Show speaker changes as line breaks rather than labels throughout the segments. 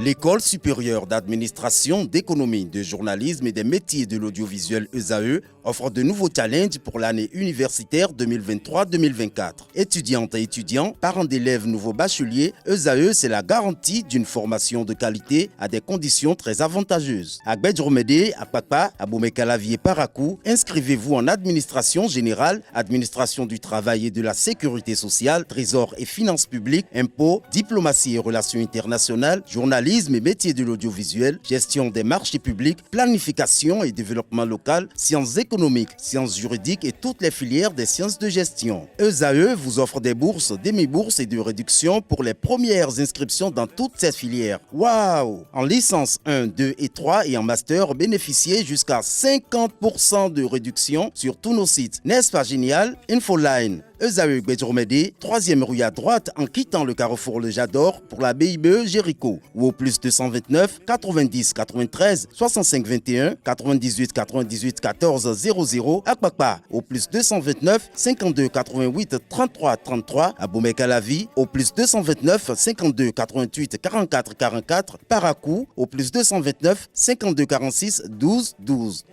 L'École supérieure d'administration, d'économie, de journalisme et des métiers de l'audiovisuel ESAE offre de nouveaux challenges pour l'année universitaire 2023-2024. Étudiantes et étudiants, parents d'élèves nouveaux bacheliers, ESAE, c'est la garantie d'une formation de qualité à des conditions très avantageuses. À Gbedjromede, à Papa, à Boumekalavi et Parakou, inscrivez-vous en administration générale, administration du travail et de la sécurité sociale, trésor et finances publiques, impôts, diplomatie et relations internationales, journalisme et métiers de l'audiovisuel, gestion des marchés publics, planification et développement local, sciences économiques, sciences juridiques et toutes les filières des sciences de gestion. ESAE vous offre des bourses, demi-bourses et de réductions pour les premières inscriptions dans toutes ces filières. Waouh! En licence 1, 2 et 3 et en master, bénéficiez jusqu'à 50% de réduction sur tous nos sites. N'est-ce pas génial? Infoline. ESAE Gbedjromede, 3e rue à droite en quittant le carrefour Le Jador pour la BIBE Jéricho ou au plus 229 90 93 65 21 98 98 14 00 à Kpakpa au plus 229 52 88 33 33 à Boumekalavi au plus 229 52 88 44 44 Parakou au plus 229 52 46 12 12.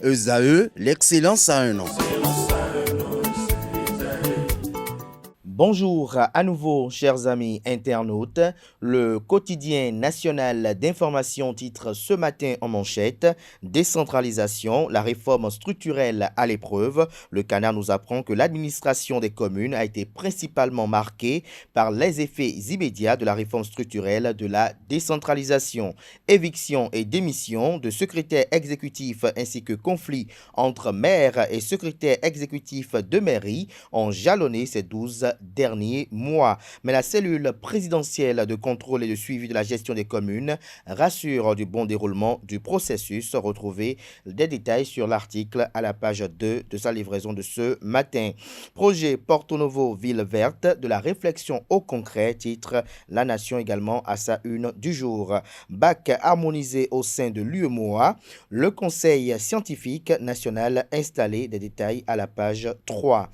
ESAE, l'excellence à un an.
Bonjour à nouveau, chers amis internautes. Le quotidien national d'information titre ce matin en manchette « Décentralisation, la réforme structurelle à l'épreuve ». Le Canard nous apprend que l'administration des communes a été principalement marquée par les effets immédiats de la réforme structurelle de la décentralisation. Éviction et démission de secrétaires exécutifs ainsi que conflits entre maires et secrétaires exécutifs de mairie ont jalonné ces 12 derniers mois. Mais la cellule présidentielle de contrôle et de suivi de la gestion des communes rassure du bon déroulement du processus. Retrouvez des détails sur l'article à la page 2 de sa livraison de ce matin. Projet Porto Novo Ville Verte, de la réflexion au concret, titre La Nation également à sa une du jour. Bac harmonisé au sein de l'UEMOA, le Conseil scientifique national installé, des détails à la page 3.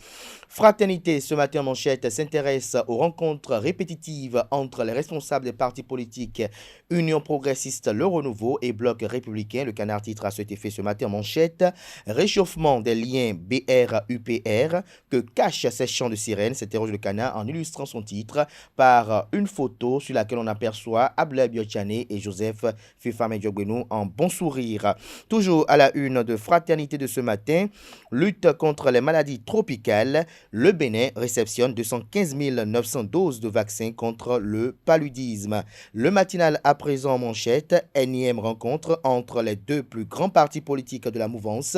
Fraternité, ce matin en manchette, s'intéresse aux rencontres répétitives entre les responsables des partis politiques Union progressiste Le Renouveau et Bloc républicain. Le Canard titre à cet effet ce matin en manchette « Réchauffement des liens BR-UPR, que cachent ces chants de sirène ?» s'interroge le Canard en illustrant son titre par une photo sur laquelle on aperçoit Abdoulaye Biotchane et Joseph Fifame Diogbenou en bon sourire. Toujours à la une de Fraternité de ce matin, lutte contre les maladies tropicales. Le Bénin réceptionne 215 900 doses de vaccins contre le paludisme. Le matinal à présent en manchette, énième rencontre entre les deux plus grands partis politiques de la mouvance.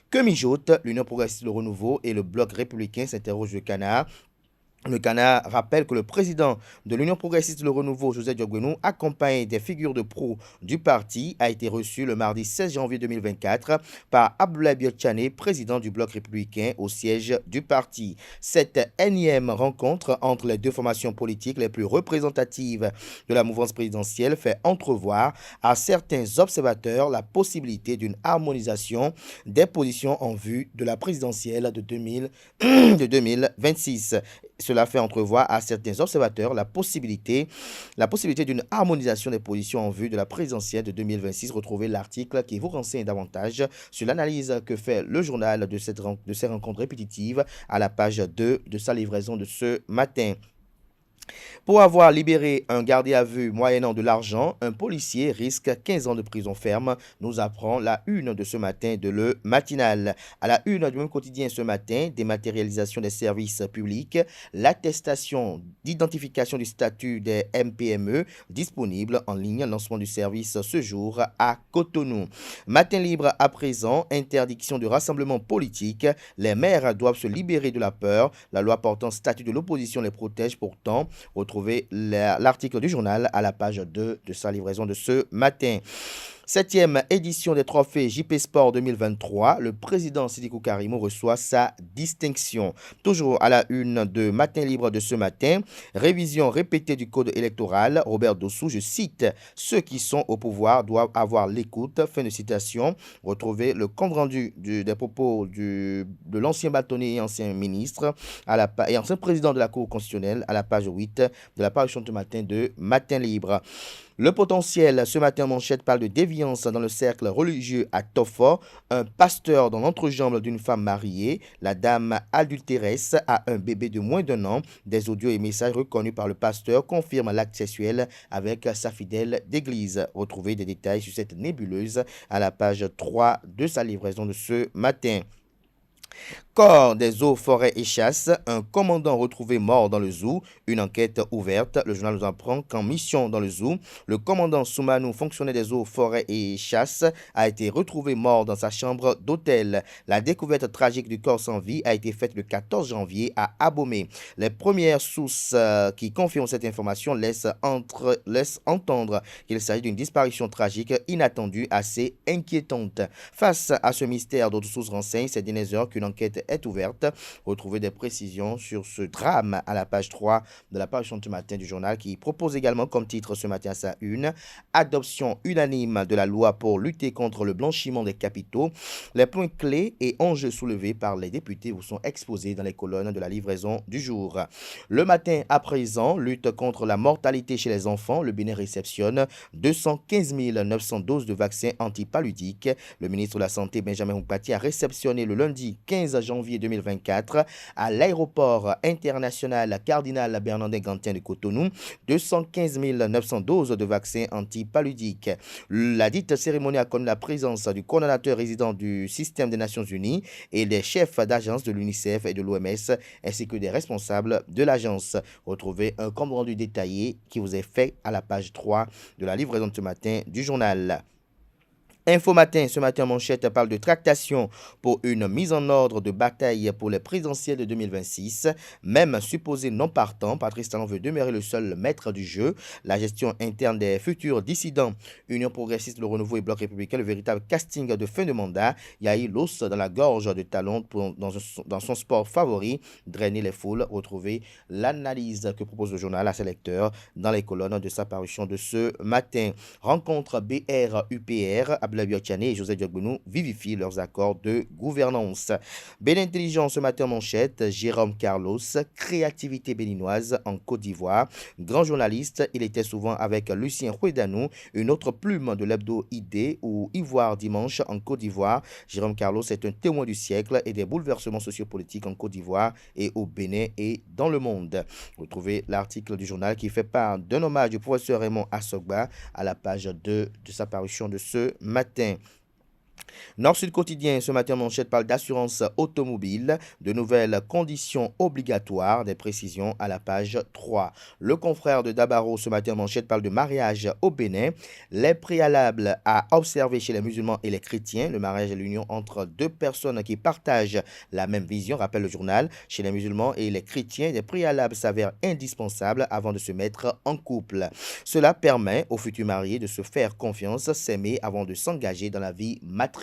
Que mijote l'Union progressiste Le Renouveau et le Bloc républicain, s'interroge le Canard. Le Canard rappelle que le président de l'Union progressiste Le Renouveau, Joseph Diogbenou, accompagné des figures de proue du parti, a été reçu le mardi 16 janvier 2024 par Abdoulaye Biotchane, président du Bloc républicain au siège du parti. Cette énième rencontre entre les deux formations politiques les plus représentatives de la mouvance présidentielle fait entrevoir à certains observateurs la possibilité d'une harmonisation des positions en vue de la présidentielle de 2026. Cela fait entrevoir à certains observateurs la possibilité d'une harmonisation des positions en vue de la présidentielle de 2026. Retrouvez l'article qui vous renseigne davantage sur l'analyse que fait le journal de ces rencontres répétitives à la page 2 de sa livraison de ce matin. Pour avoir libéré un gardé à vue moyennant de l'argent, un policier risque 15 ans de prison ferme, nous apprend la une de ce matin de Le Matinal. À la une du même quotidien ce matin, dématérialisation des services publics, l'attestation d'identification du statut des MPME disponible en ligne, lancement du service ce jour à Cotonou. Matin libre à présent, interdiction de rassemblement politique, les maires doivent se libérer de la peur, la loi portant statut de l'opposition les protège pourtant. Retrouvez l'article du journal à la page 2 de sa livraison de ce matin. 7e édition des trophées JP Sport 2023, le président Sidiki Karimou reçoit sa distinction. Toujours à la une de Matin Libre de ce matin, révision répétée du code électoral. Robert Dossou, je cite, « Ceux qui sont au pouvoir doivent avoir l'écoute ». Fin de citation. Retrouvez le compte-rendu des propos de l'ancien bâtonnier et ancien ministre et ancien président de la Cour constitutionnelle à la page 8 de la parution de matin de Matin Libre. Le potentiel, ce matin, manchette parle de déviance dans le cercle religieux à Tofa. Un pasteur dans l'entrejambe d'une femme mariée. La dame adultéresse a un bébé de moins d'1 an. Des audios et messages reconnus par le pasteur confirment l'acte sexuel avec sa fidèle d'église. Retrouvez des détails sur cette nébuleuse à la page 3 de sa livraison de ce matin. Corps des eaux, forêts et chasses, un commandant retrouvé mort dans le zoo, une enquête ouverte. Le journal nous apprend qu'en mission dans le zoo, le commandant Soumanou, fonctionnaire des eaux, forêts et chasses, a été retrouvé mort dans sa chambre d'hôtel. La découverte tragique du corps sans vie a été faite le 14 janvier à Abomey. Les premières sources qui confirment cette information laissent entendre qu'il s'agit d'une disparition tragique inattendue assez inquiétante. Face à ce mystère, d'autres sources renseignent ces dernières heures qu'une enquête est ouverte. Retrouvez des précisions sur ce drame à la page 3 de la parution de ce matin du journal qui propose également comme titre ce matin à sa une: adoption unanime de la loi pour lutter contre le blanchiment des capitaux. Les points clés et enjeux soulevés par les députés vous sont exposés dans les colonnes de la livraison du jour. Le matin à présent, lutte contre la mortalité chez les enfants. Le Bénin réceptionne 215 900 doses de vaccins antipaludiques. Le ministre de la Santé, Benjamin Moukpati, a réceptionné le lundi 15 janvier 2024 à l'aéroport international Cardinal Bernardin Gantin de Cotonou 215 900 doses de vaccins antipaludiques. La dite cérémonie a connu la présence du coordonnateur résident du système des Nations Unies et des chefs d'agence de l'UNICEF et de l'OMS ainsi que des responsables de l'agence. Retrouvez un compte rendu détaillé qui vous est fait à la page 3 de la livraison de ce matin du journal. Info Matin, ce matin, manchette parle de tractation pour une mise en ordre de bataille pour les présidentielles de 2026. Même supposé non partant, Patrice Talon veut demeurer le seul maître du jeu. La gestion interne des futurs dissidents, Union progressiste, le renouveau et Bloc républicain, le véritable casting de fin de mandat. Il y a eu l'os dans la gorge de Talon dans son sport favori, drainer les foules. Retrouvez l'analyse que propose le journal à ses lecteurs dans les colonnes de sa parution de ce matin. Rencontre BR-UPR, Abdoulaye Tchane et Joseph Diogbenou vivifient leurs accords de gouvernance. Bénin Intelligent ce matin manchette, Jérôme Carlos, créativité béninoise en Côte d'Ivoire. Grand journaliste, il était souvent avec Lucien Huedanou, une autre plume de l'hebdo ID ou Ivoire Dimanche en Côte d'Ivoire. Jérôme Carlos est un témoin du siècle et des bouleversements sociopolitiques en Côte d'Ivoire et au Bénin et dans le monde. Retrouvez l'article du journal qui fait part d'un hommage du professeur Raymond Assogba à la page 2 de sa parution de ce matin. Nord-Sud Quotidien, ce matin, manchette parle d'assurance automobile, de nouvelles conditions obligatoires, des précisions à la page 3. Le confrère de Dabaro, ce matin, manchette parle de mariage au Bénin, les préalables à observer chez les musulmans et les chrétiens. Le mariage est l'union entre deux personnes qui partagent la même vision, rappelle le journal. Chez les musulmans et les chrétiens, des préalables s'avèrent indispensables avant de se mettre en couple. Cela permet aux futurs mariés de se faire confiance, s'aimer avant de s'engager dans la vie matrimoniale.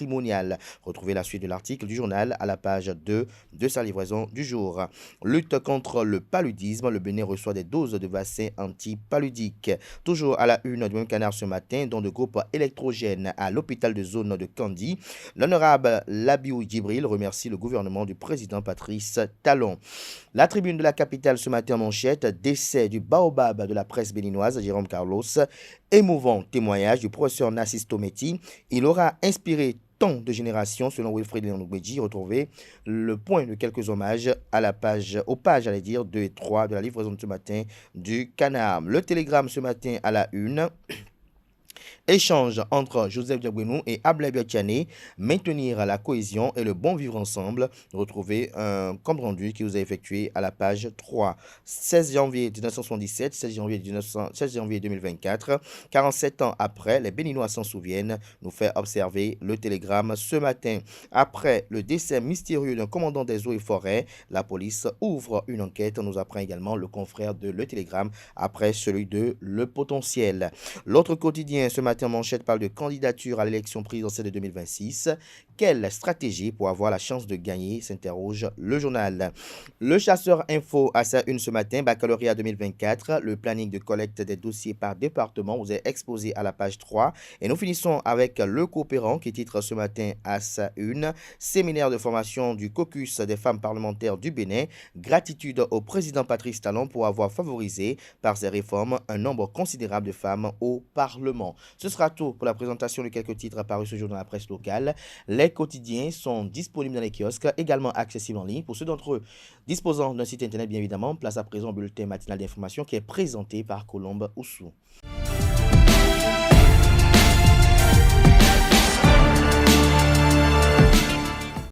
Retrouvez la suite de l'article du journal à la page 2 de sa livraison du jour. Lutte contre le paludisme, le Bénin reçoit des doses de vaccins antipaludiques. Toujours à la une du même canard ce matin, dont de groupes électrogènes à l'hôpital de zone de Kandi. L'honorable Labiou Djibril remercie le gouvernement du président Patrice Talon. La tribune de la capitale ce matin manchette, décès du baobab de la presse béninoise, Jérôme Carlos. Émouvant témoignage du professeur Nassis Tometi. Il aura inspiré tant de générations, selon Wilfried Léon-Nougbeji. Retrouvez le point de quelques hommages à la page, aux pages, 2 et 3 de la livraison de ce matin du Canard. Le Télégramme ce matin à la une. Échange entre Joseph Diogbenou et Abdoulaye Tchane, maintenir la cohésion et le bon vivre ensemble. Retrouvez un compte rendu qui vous a effectué à la page 3. 16 janvier 1977, 16 janvier 2024, 47 ans après, les Béninois s'en souviennent, nous fait observer le Télégramme ce matin. Après le décès mystérieux d'un commandant des eaux et forêts, la police ouvre une enquête, nous apprend également le confrère de Le Télégramme, après celui de Le Potentiel. L'autre quotidien ce matin, manchette parle de candidature à l'élection présidentielle de 2026. quelle stratégie pour avoir la chance de gagner, s'interroge le journal. Le Chasseur Info à sa une ce matin, baccalauréat 2024, le planning de collecte des dossiers par département vous est exposé à la page 3. Et nous finissons avec le Coopérant qui titre ce matin à sa une, séminaire de formation du caucus des femmes parlementaires du Bénin, gratitude au président Patrice Talon pour avoir favorisé par ses réformes un nombre considérable de femmes au Parlement. Ce sera tout pour la présentation de quelques titres apparus ce jour dans la presse locale. Les quotidiens sont disponibles dans les kiosques, également accessibles en ligne. Pour ceux d'entre eux disposant d'un site internet, bien évidemment, place à présent au bulletin matinal d'information qui est présenté par Colombe Oussou.